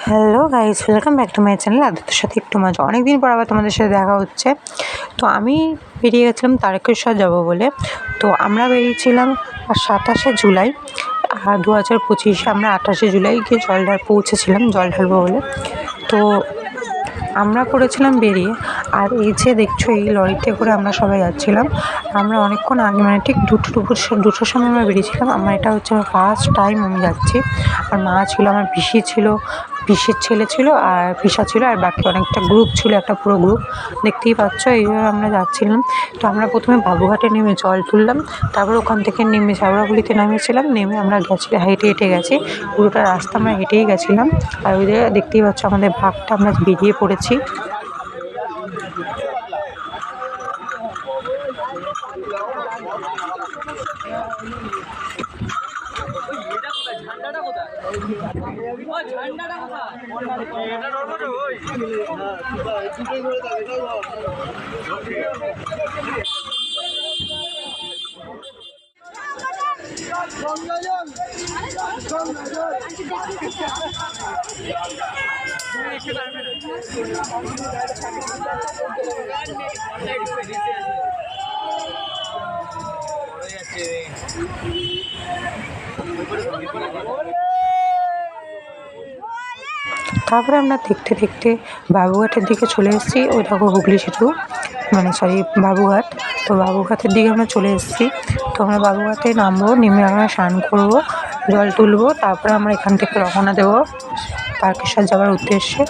Hello guys, welcome back to my channel আদিত্যর সাথে একটু মজা। অনেকদিন পর আবার তোমাদের সাথে দেখা হচ্ছে। তো আমি বেরিয়ে গেছিলাম তারকেশ্বর যাবো বলে। তো আমরা বেরিয়েছিলাম 27শে জুলাই 2025। আমরা 28শে জুলাই গিয়ে পৌঁছেছিলাম জল ঢালবো বলে। তো আমরা পড়েছিলাম বেরিয়ে, আর এই যে দেখছো এই লরিতে করে আমরা সবাই যাচ্ছিলাম। আমরা অনেকক্ষণ আগে মানে ঠিক দুটোর সময় আমরা বেরিয়েছিলাম। এটা হচ্ছে আমার ফার্স্ট টাইম আমি যাচ্ছি। আর মা ছিল, আমার পিসি ছিল, পিসির ছেলে ছিল, আর পিসা ছিল, আর বাকি অনেকটা গ্রুপ ছিল, একটা পুরো গ্রুপ দেখতেই পাচ্ছ। এইভাবে আমরা যাচ্ছিলাম। তো আমরা প্রথমে বাবুঘাটে নেমে জল তুললাম, তারপর ওখান থেকে নেমে ঝাউড়াগুলিতে নামিয়েছিলাম। নেমে আমরা হেঁটে হেঁটে গেছি, পুরোটা রাস্তা আমরা হেঁটেই গেছিলাম। আর ওই যে দেখতেই পাচ্ছ আমাদের ভাগটা, আমরা বেরিয়ে পড়েছি। তারপরে আমরা দেখতে দেখতে বাবুঘাটের দিকে চলে এসেছি। ওই দেখো হুগলি সেতু, মানে সরি বাবুঘাট। তো বাবুঘাটের দিকে আমরা চলে এসেছি। তো আমরা বাবুঘাটে নামবো, নেমে আমরা স্নান করবো, জল তুলবো, তারপরে আমরা এখান থেকে রওনা দেবো তারকেশ্বর যাওয়ার উদ্দেশ্যে।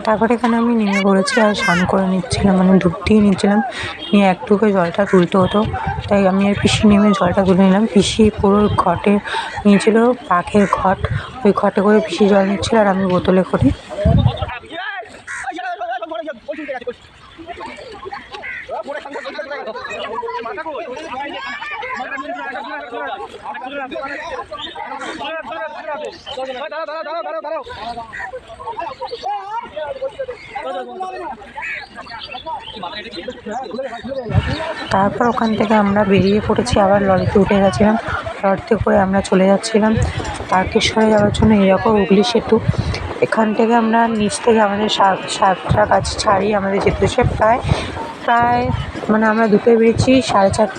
তারপরে এখানে আমি নেমে পড়েছি আর স্নান করে নিচ্ছিলাম, মানে ডুব দিয়ে নিচ্ছিলাম। নিয়ে একটুকে জলটা তুলতে হতো, তাই আমি আর পিসি নেমে জলটা তুলে নিলাম। পিসি পুরো ঘটে নিয়েছিল, পাখের ঘট, ওই ঘটে করে পিসি জল নিচ্ছিল, আর আমি বোতলে করে। তারপর ওখান থেকে আমরা বেরিয়ে পড়েছি, আবার লরিতে উঠে গেছিলাম। লরিতে করে আমরা চলে যাচ্ছিলাম তারকেশ্বরে যাওয়ার জন্য। এরকম হুগলি সেতু, এখান থেকে আমরা নিচ থেকে আমাদের সাতটা কাছে ছাড়ি আমাদের যেতে হচ্ছে প্রায় মানে আমরা দুটোয় বেরিয়েছি 4:30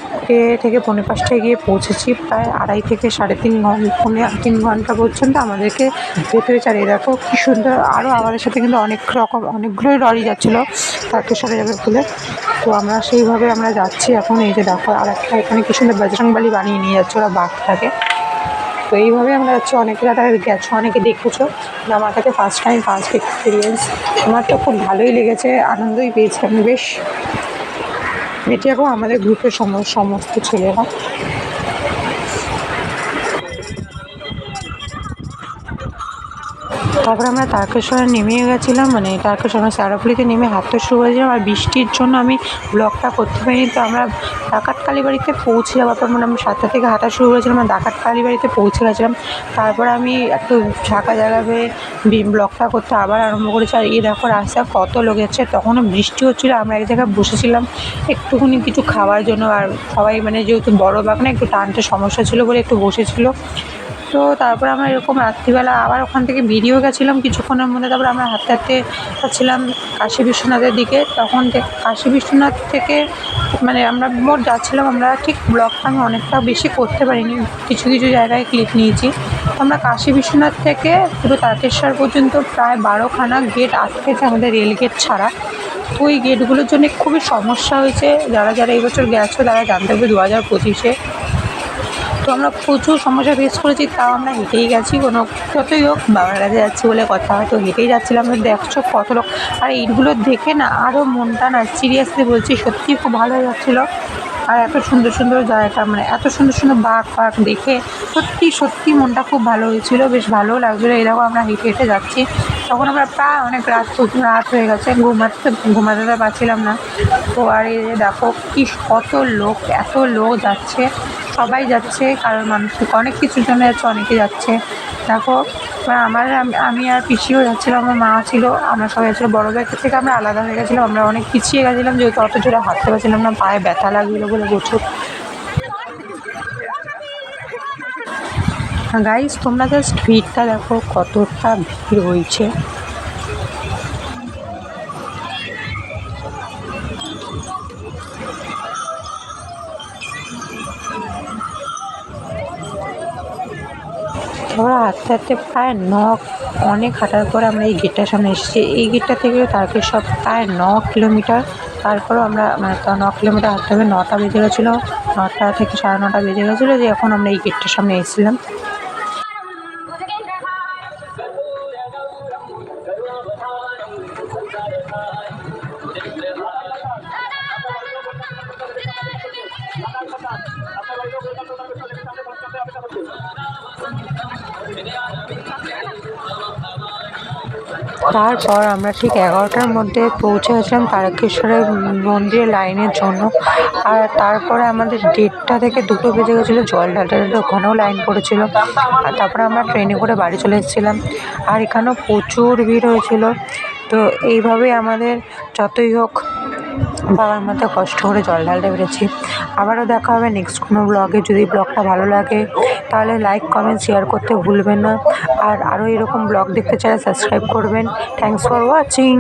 থেকে 4:45টায় গিয়ে পৌঁছেছি। প্রায় 2.5 থেকে 3.5 ঘন্টা, 3 ঘন্টা পর্যন্ত আমাদেরকে যেতে হয়েছে। আর দেখো কী সুন্দর, আরও আমাদের সাথে কিন্তু অনেকগুলোই লরি যাচ্ছিলো তারকেশ্বরে যাবে বলে। তো আমরা সেইভাবে আমরা যাচ্ছি এখন। এই যে দেখো আর একটা এখানে কি সুন্দর বজরংবলী বানিয়ে নিয়ে যাচ্ছে ওরা বাঘটাকে। তো এইভাবে আমরা যাচ্ছি। অনেকে যারা গেছো, অনেকে দেখেছো, আমার কাছে ফার্স্ট এক্সপিরিয়েন্স। আমার তো খুব ভালোই লেগেছে, আনন্দই পেয়েছি আমি বেশ। এটি এখন আমাদের গ্রুপের সমস্ত ছেলেরা। তারপরে আমরা তারকেশ্বরে নেমে গেছিলাম, মানে তারকেশ্বর আমরা শ্যাওড়াফুলিতে নেমে হাঁটতে শুরু করেছিলাম। আর বৃষ্টির জন্য আমি ব্লগটা করতে পারিনি। তো আমরা ডাকাত কালীবাড়িতে পৌঁছে যাওয়ার পর, মানে আমরা 7টা থেকে হাঁটা শুরু করেছিলাম, আমরা ডাকাত কালীবাড়িতে পৌঁছে গেছিলাম। তারপর আমি একটু ফাঁকা জায়গা পেয়ে ব্লগটা করতে আবার আরম্ভ করেছি। আর এই দেখো রাস্তা কত লোক যাচ্ছে, তখনও বৃষ্টি হচ্ছিলো। আমরা এক জায়গায় বসেছিলাম একটুখানি কিছু খাওয়ার জন্য। আর সবাই মানে যেহেতু বড় বাঘ না, একটু টানতে সমস্যা ছিল বলে একটু বসেছিল। তো তারপরে আমরা এরকম রাত্রিবেলা আবার ওখান থেকে বেরিয়েও গেছিলাম কিছুক্ষণের মধ্যে। তারপরে আমরা হাঁটতে হাঁটতে যাচ্ছিলাম কাশী বিশ্বনাথের দিকে। তখন কাশী বিশ্বনাথ থেকে মানে আমরা মোট যাচ্ছিলাম, আমরা ঠিক ব্লগটা আমি অনেকটা বেশি করতে পারিনি, কিছু কিছু জায়গায় ক্লিপ নিয়েছি। আমরা কাশী বিশ্বনাথ থেকে পুরো তারকেশ্বর পর্যন্ত প্রায় 12খানা গেট আটকেছে আমাদের, রেল গেট ছাড়া। তো ওই গেটগুলোর জন্য খুবই সমস্যা হয়েছে। যারা যারা এই বছর গেছো তারা জানতে হবে 2025-এ তো আমরা প্রচুর সমস্যা ফেস করেছি, তাও আমরা হেঁটেই গেছি। কোনো যতই হোক বাবার কাছে যাচ্ছি বলে কথা, হয়তো হেঁটেই যাচ্ছিলাম। তো দেখছো কত লোক, আর এইগুলো দেখে না আরও মনটা না সিরিয়াসলি বলছি সত্যিই খুব ভালো হয়ে যাচ্ছিলো। আর এত সুন্দর সুন্দর জায়গা, মানে এত সুন্দর সুন্দর বাঘ ফাঘ দেখে সত্যি সত্যি মনটা খুব ভালো হয়েছিল, বেশ ভালোও লাগছিলো। এই দেখো আমরা হেঁটে হেঁটে যাচ্ছি, তখন আমরা প্রায় অনেক রাত হয়ে গেছে, ঘুমাতে তো পারছিলাম না। তো আর এই যে দেখো কি কত লোক, এত লোক যাচ্ছে, সবাই যাচ্ছে, কারণ মানুষ অনেক কিছুর জন্য যাচ্ছে, অনেকে যাচ্ছে। দেখো আমি আর পিসিও যাচ্ছিলাম, আমার মা ছিল, আমরা সবাই যাচ্ছিলো। বড় ব্যাগের থেকে আমরা আলাদা হয়ে গেছিলাম, আমরা অনেক পিছিয়ে গেছিলাম, যেহেতু অত জোরে হাঁটতে পারছিলাম না, পায়ে ব্যথা লাগছিলো বলে প্রচুর। গাইস তোমরা জাস্ট ভিড়টা দেখো, কতটা ভিড় হয়েছে। আমরা হাঁটতে হাঁটতে প্রায় অনেক হাঁটার পরে আমরা এই গেটটার সামনে এসেছি। এই গেটটা থেকে তারকেশ্বর প্রায় 9 কিলোমিটার। তারপরেও আমরা মানে 9 কিলোমিটার হাঁটতে হবে। 9টা বেজে গেছিলো, 9টা থেকে 9:30 বেজে গেছিলো, যে এখন আমরা এই গেটটার সামনে এসেছিলাম। তারপর আমরা ঠিক 11টার মধ্যে পৌঁছে গেছিলাম তারকেশ্বরের মন্দিরের লাইনের জন্য। আর তারপরে আমাদের 1:30 থেকে 2টো বেজে গেছিলো জল ঢালতে, ওখানেও লাইন পড়েছিল। আর তারপরে আমরা ট্রেনে করে বাড়ি চলে এসেছিলাম। আর এখানেও প্রচুর ভিড় হয়েছিল। তো এইভাবেই আমাদের যতই হোক বাবার মতো কষ্ট করে জল ঢালতে পেরেছি। আবারও দেখা হবে নেক্সট কোনো ব্লগে। যদি ব্লগটা ভালো লাগে তাহলে লাইক কমেন্ট শেয়ার করতে ভুলবেন না। আর আরও এরকম ব্লগ দেখতে চাইলে সাবস্ক্রাইব করবেন। Thanks for watching.